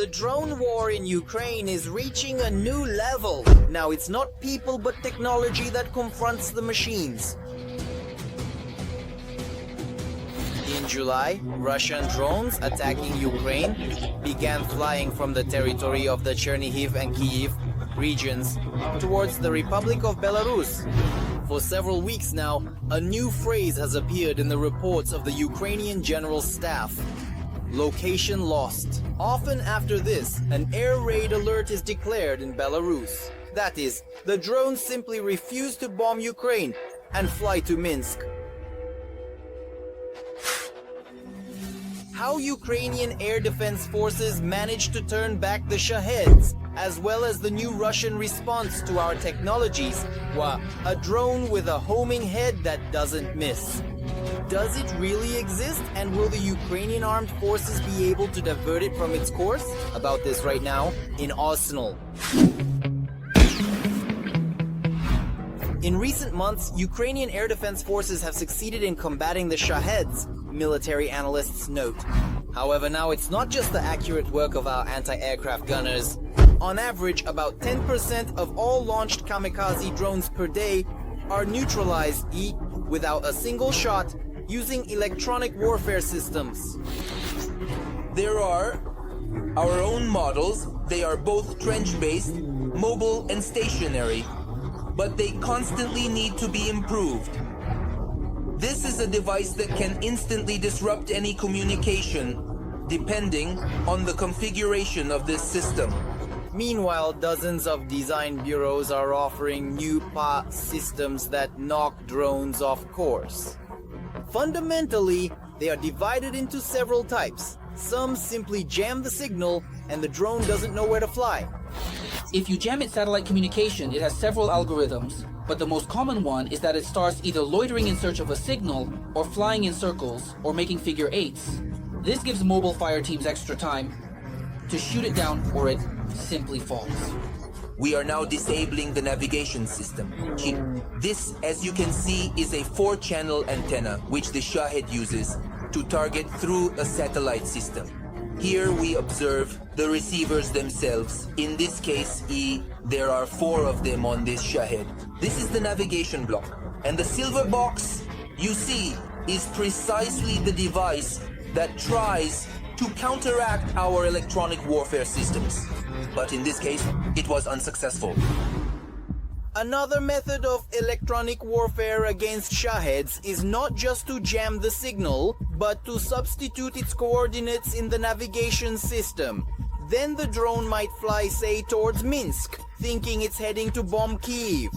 The drone war in Ukraine is reaching a new level. Now it's not people but technology that confronts the machines. In July, Russian drones attacking Ukraine began flying from the territory of the Chernihiv and Kyiv regions towards the Republic of Belarus. For several weeks now, a new phrase has appeared in the reports of the Ukrainian General Staff. Location lost. Often after this, an air raid alert is declared in Belarus. That is, the drones simply refuse to bomb Ukraine and fly to Minsk. How Ukrainian air defense forces managed to turn back the Shaheds, as well as the new Russian response to our technologies, a drone with a homing head that doesn't miss. Does it really exist, and will the Ukrainian armed forces be able to divert it from its course? About this right now in Arsenal. In recent months, Ukrainian air defense forces have succeeded in combating the Shaheds, military analysts note. However, now it's not just the accurate work of our anti-aircraft gunners. On average, about 10% of all launched kamikaze drones per day are neutralized without a single shot using electronic warfare systems. There are our own models. They are both trench-based, mobile and stationary, but they constantly need to be improved. This is a device that can instantly disrupt any communication, depending on the configuration of this system. Meanwhile, dozens of design bureaus are offering new systems that knock drones off course. Fundamentally, they are divided into several types. Some simply jam the signal and the drone doesn't know where to fly. If you jam its satellite communication, it has several algorithms, but the most common one is that it starts either loitering in search of a signal, or flying in circles, or making figure eights. This gives mobile fire teams extra time to shoot it down, or it simply falls. We are now disabling the navigation system. This, as you can see, is a 4-channel antenna which the Shahed uses to target through a satellite system. Here we observe the receivers themselves. In this case, there are 4 of them on this Shahed. This is the navigation block. And the silver box you see is precisely the device that tries to counteract our electronic warfare systems. But in this case, it was unsuccessful. Another method of electronic warfare against Shaheds is not just to jam the signal, but to substitute its coordinates in the navigation system. Then the drone might fly, say, towards Minsk, thinking it's heading to bomb Kyiv.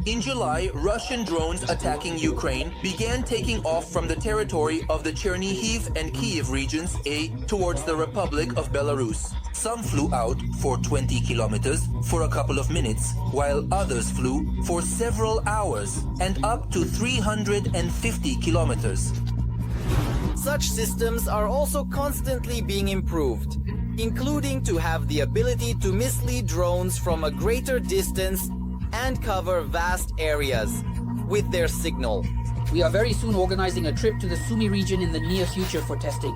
In July, Russian drones attacking Ukraine began taking off from the territory of the Chernihiv and Kyiv regions towards the Republic of Belarus. Some flew out for 20 kilometers for a couple of minutes, while others flew for several hours and up to 350 kilometers. Such systems are also constantly being improved, including to have the ability to mislead drones from a greater distance and cover vast areas with their signal. We are very soon organizing a trip to the Sumy region in the near future for testing.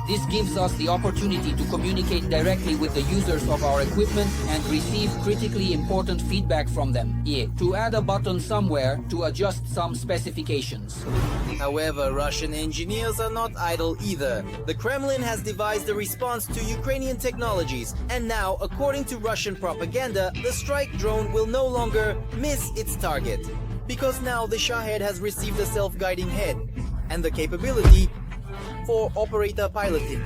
This gives us the opportunity to communicate directly with the users of our equipment and receive critically important feedback from them. To add a button somewhere to adjust some specifications. However, Russian engineers are not idle either. The Kremlin has devised a response to Ukrainian technologies, and now, according to Russian propaganda, the strike drone will no longer miss its target. Because now the Shahed has received a self-guiding head and the capability for operator piloting.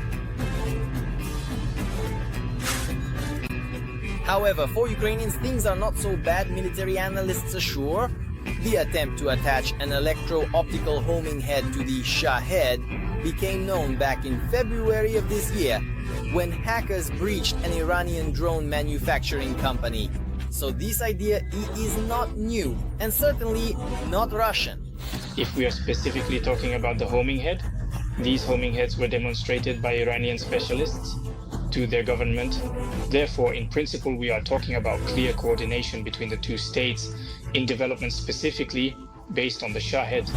However, for Ukrainians, things are not so bad, military analysts assure. The attempt to attach an electro-optical homing head to the Shahed became known back in February of this year, when hackers breached an Iranian drone manufacturing company. So this idea is not new, and certainly not Russian. If we are specifically talking about the homing head, these homing heads were demonstrated by Iranian specialists to their government. Therefore, in principle, we are talking about clear coordination between the two states in development specifically based on the Shahed.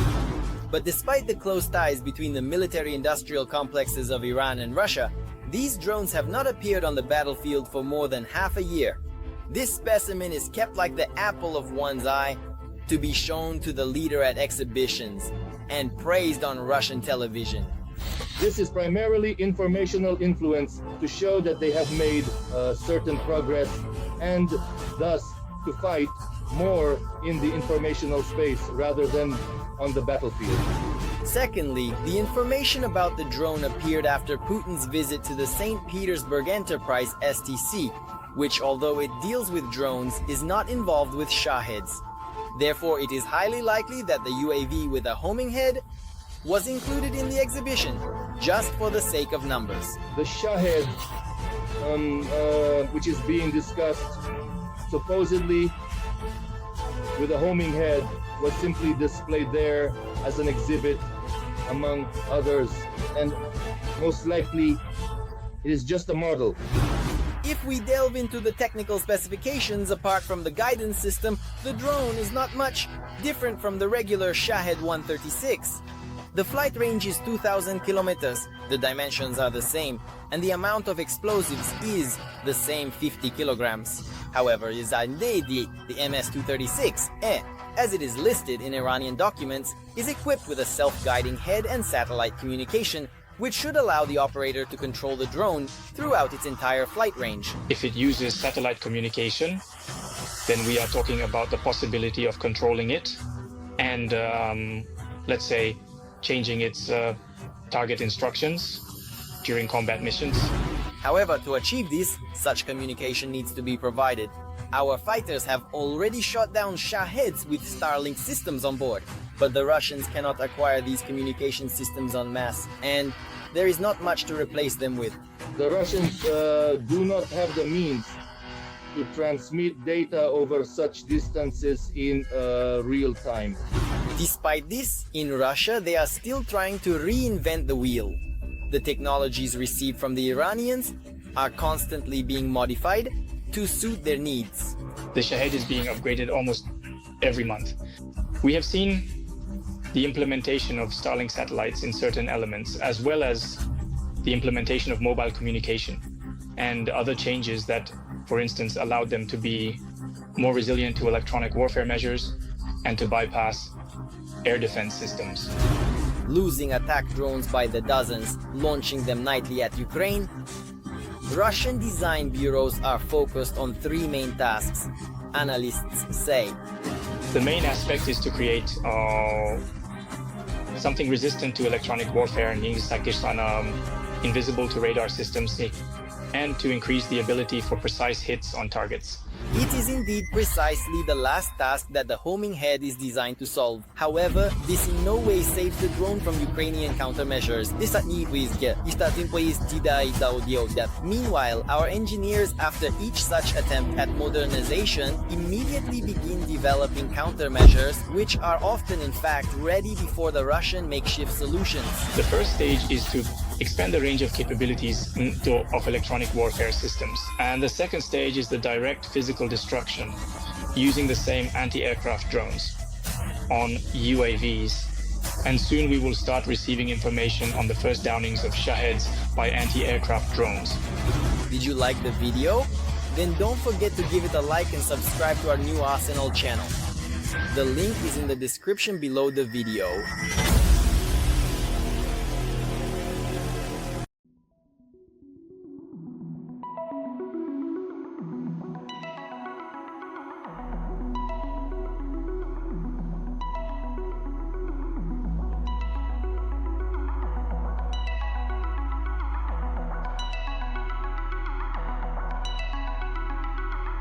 But despite the close ties between the military-industrial complexes of Iran and Russia, These drones have not appeared on the battlefield for more than half a year. This specimen is kept like the apple of one's eye to be shown to the leader at exhibitions and praised on Russian television. This is primarily informational influence to show that they have made certain progress and thus to fight more in the informational space rather than on the battlefield. Secondly, the information about the drone appeared after Putin's visit to the St. Petersburg enterprise STC, which, although it deals with drones, is not involved with Shaheds. Therefore, it is highly likely that the UAV with a homing head was included in the exhibition, just for the sake of numbers. The Shahed, which is being discussed, supposedly with a homing head, was simply displayed there as an exhibit among others, and most likely it is just a model. If we delve into the technical specifications, apart from the guidance system, the drone is not much different from the regular Shahed 136. The flight range is 2,000 kilometers, the dimensions are the same, and the amount of explosives is the same, 50 kilograms. However, the MS-236, as it is listed in Iranian documents, is equipped with a self-guiding head and satellite communication, which should allow the operator to control the drone throughout its entire flight range. If it uses satellite communication, then we are talking about the possibility of controlling it and, let's say, changing its target instructions during combat missions. However, to achieve this, such communication needs to be provided. Our fighters have already shot down Shaheds with Starlink systems on board, but the Russians cannot acquire these communication systems en masse, and there is not much to replace them with. The Russians do not have the means to transmit data over such distances in real time. Despite this, in Russia, they are still trying to reinvent the wheel. The technologies received from the Iranians are constantly being modified to suit their needs. The Shahed is being upgraded almost every month. We have seen the implementation of Starlink satellites in certain elements, as well as the implementation of mobile communication and other changes that, for instance, allowed them to be more resilient to electronic warfare measures and to bypass air defense systems. Losing attack drones by the dozens, launching them nightly at Ukraine, Russian design bureaus are focused on three main tasks, analysts say. The main aspect is to create something resistant to electronic warfare, invisible to radar systems, and to increase the ability for precise hits on targets. It is indeed precisely the last task that the homing head is designed to solve. However, this in no way saves the drone from Ukrainian countermeasures. Meanwhile, our engineers, after each such attempt at modernization, immediately begin developing countermeasures, which are often in fact ready before the Russian makeshift solutions. The first stage is to expand the range of capabilities of electronic warfare systems. And the second stage is the direct physical destruction using the same anti-aircraft drones on UAVs. And soon we will start receiving information on the first downings of Shaheds by anti-aircraft drones. Did you like the video? Then don't forget to give it a like and subscribe to our new Arsenal channel. The link is in the description below the video.